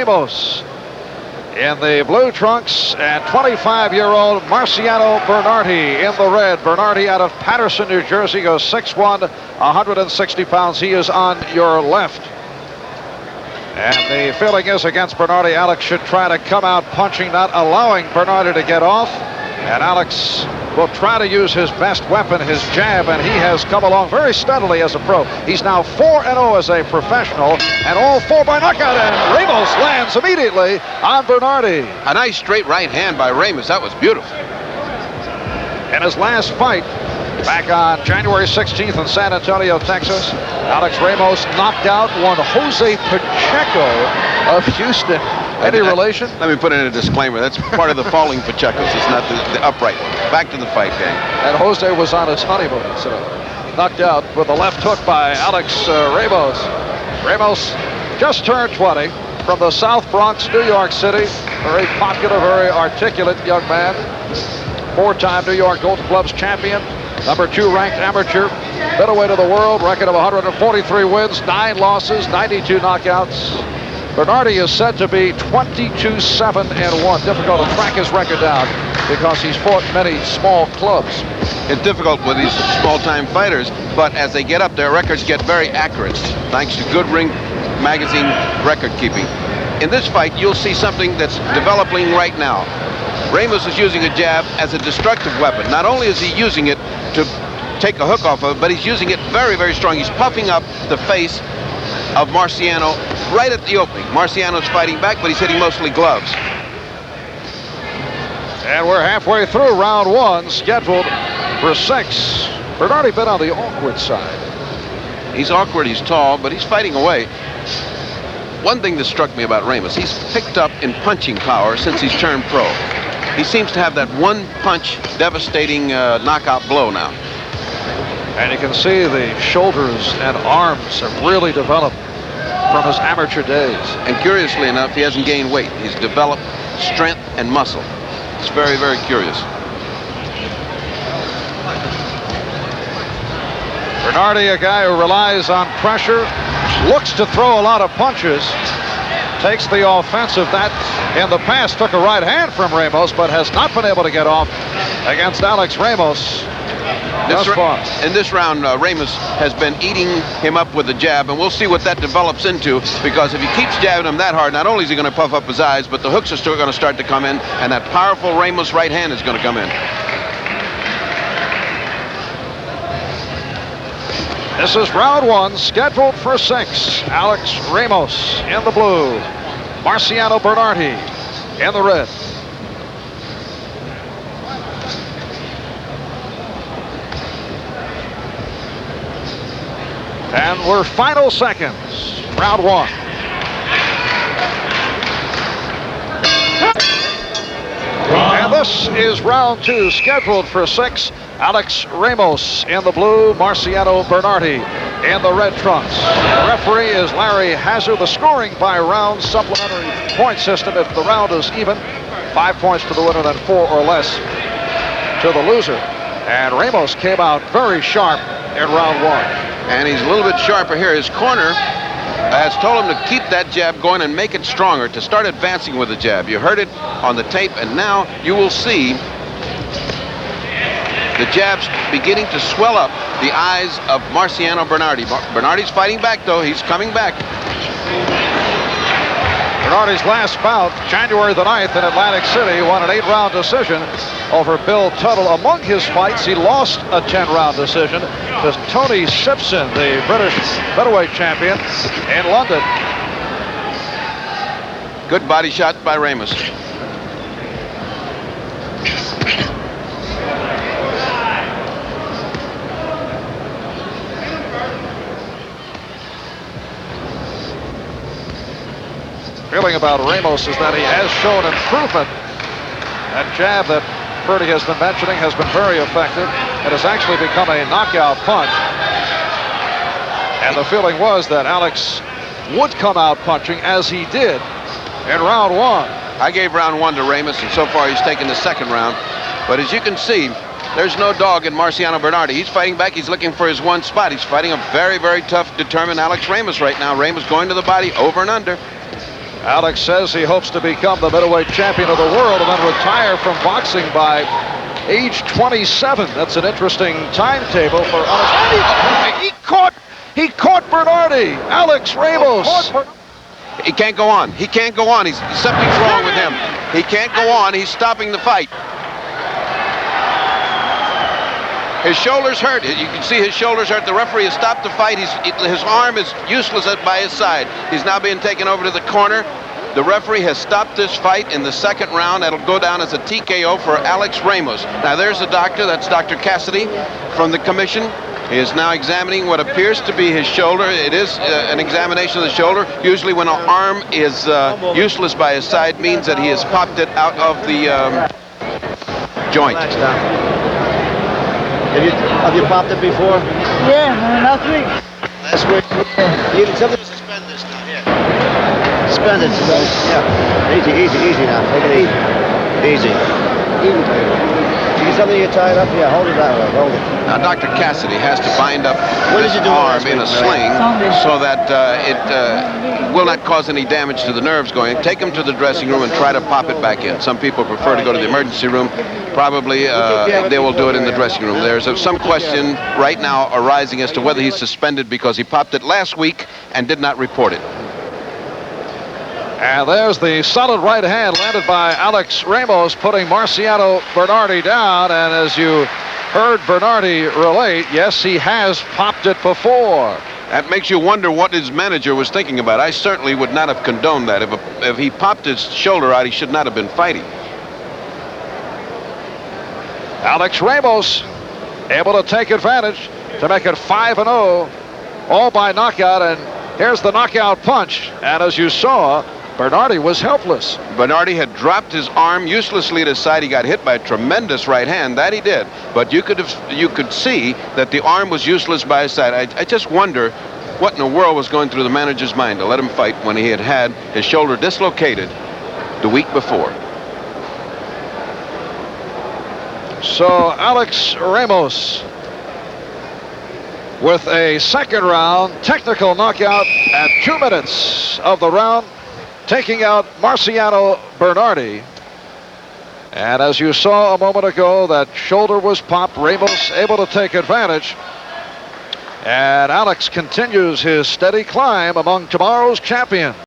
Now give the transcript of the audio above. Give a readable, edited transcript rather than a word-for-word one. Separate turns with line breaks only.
Ramos in the blue trunks, and 25-year-old Marciano Bernardi in the red. Bernardi out of Patterson, New Jersey, goes 6'1", 160 pounds. He is on your left. And the feeling is against Bernardi, Alex should try to come out punching, not allowing Bernardi to get off. And Alex will try to use his best weapon, his jab, and he has come along very steadily as a pro. He's now 4-0 as a professional, and all 4 by knockout, and Ramos lands immediately on Bernardi.
A nice straight right hand by Ramos. That was beautiful.
In his last fight, back on January 16th in San Antonio, Texas, Alex Ramos knocked out one Jose Pacheco of Houston. Any relation?
Let me put in a disclaimer. That's part of the falling Pachecos. It's not the upright one. Back to the fight, gang.
And Jose was on his honeymoon, so knocked out with a left hook by Alex Ramos. Ramos just turned 20, from the South Bronx, New York City. Very popular, very articulate young man. 4-time New York Golden Gloves champion. Number 2 ranked amateur middleweight of the world. Record of 143 wins, 9 losses, 92 knockouts. Bernardi is said to be 22-7-1. Difficult to track his record down because he's fought many small clubs.
It's difficult with these small-time fighters, but as they get up, their records get very accurate, thanks to good Ring Magazine record keeping. In this fight, you'll see something that's developing right now. Ramos is using a jab as a destructive weapon. Not only is he using it to take a hook off of it, but he's using it very, very strong. He's puffing up the face of Marciano right at the opening. Marciano's fighting back, but he's hitting mostly gloves.
And we're halfway through round 1, scheduled for 6. Bernardi been on the awkward side.
He's awkward, he's tall, but he's fighting away. One thing that struck me about Ramos, he's picked up in punching power since he's turned pro. He seems to have that one punch devastating knockout blow now.
And you can see the shoulders and arms have really developed from his amateur days.
And curiously enough, he hasn't gained weight. He's developed strength and muscle. It's very, very curious.
Bernardi, a guy who relies on pressure, looks to throw a lot of punches, takes the offensive. That in the past took a right hand from Ramos, but has not been able to get off against Alex Ramos.
In this round, Ramos has been eating him up with the jab, and we'll see what that develops into, because if he keeps jabbing him that hard, not only is he going to puff up his eyes, but the hooks are still going to start to come in, and that powerful Ramos right hand is going to come in.
This is round 1, scheduled for 6. Alex Ramos in the blue, Marciano Bernardi in the red. And we're final seconds, round 1. And this is round 2, scheduled for 6. Alex Ramos in the blue, Marciano Bernardi in the red trunks. The referee is Larry Hazard. The scoring by round supplementary point system. If the round is even, 5 points to the winner, then 4 or less to the loser. And Ramos came out very sharp in round 1.
And he's a little bit sharper here. His corner has told him to keep that jab going and make it stronger, to start advancing with the jab. You heard it on the tape, and now you will see the jabs beginning to swell up the eyes of Marciano Bernardi. Bernardi's fighting back, though. He's coming back.
Bernardi's last bout, January the 9th in Atlantic City, won an 8-round decision over Bill Tuttle. Among his fights, he lost a 10-round decision to Tony Simpson, the British middleweight champion, in London.
Good body shot by Ramos.
Feeling about Ramos is that he has shown improvement. That jab that Purdy has been mentioning has been very effective. It has actually become a knockout punch. And the feeling was that Alex would come out punching, as he did in round 1.
I gave round 1 to Ramos, and so far he's taken the second round. But as you can see, there's no dog in Marciano Bernardi. He's fighting back. He's looking for his one spot. He's fighting a very, very tough, determined Alex Ramos right now. Ramos going to the body, over and under.
Alex says he hopes to become the middleweight champion of the world and then retire from boxing by age 27. That's an interesting timetable for Alex. He caught Bernardi. Alex Ramos.
He can't go on. He can't go on. Something's wrong with him. He can't go on. He's stopping the fight. His shoulders hurt. You can see his shoulders hurt. The referee has stopped the fight. His arm is useless by his side. He's now being taken over to the corner. The referee has stopped this fight in the second round. That'll go down as a TKO for Alex Ramos. Now there's the doctor. That's Dr. Cassidy from the commission. He is now examining what appears to be his shoulder. It is an examination of the shoulder. Usually when an arm is useless by his side means that he has popped it out of the joint.
Have you popped it before?
Yeah, last week.
Last week? You can something suspend this now, here. Suspend it. Yeah. Easy now. Take it easy. You get something you tied up? Yeah, hold it that way. Hold it.
Now, Dr. Cassidy has to bind up this arm in a sling so that it will not cause any damage to the nerves going. Take him to the dressing room and try to pop it back in. Some people prefer to go to the emergency room. Probably they will do it in the dressing room. There's some question right now arising as to whether he's suspended because he popped it last week and did not report it.
And there's the solid right hand landed by Alex Ramos, putting Marciano Bernardi down. And as you heard Bernardi relate, yes, he has popped it before.
That makes you wonder what his manager was thinking about. I certainly would not have condoned that. If he popped his shoulder out, he should not have been fighting.
Alex Ramos able to take advantage to make it 5-0, all by knockout. And here's the knockout punch. And as you saw, Bernardi was helpless.
Bernardi had dropped his arm uselessly at his side. He got hit by a tremendous right hand. That he did. But you could see that the arm was useless by his side. I just wonder what in the world was going through the manager's mind to let him fight when he had his shoulder dislocated the week before.
So Alex Ramos with a second round technical knockout at 2 minutes of the round, taking out Marciano Bernardi. And as you saw a moment ago, that shoulder was popped. Ramos able to take advantage. And Alex continues his steady climb among tomorrow's champions.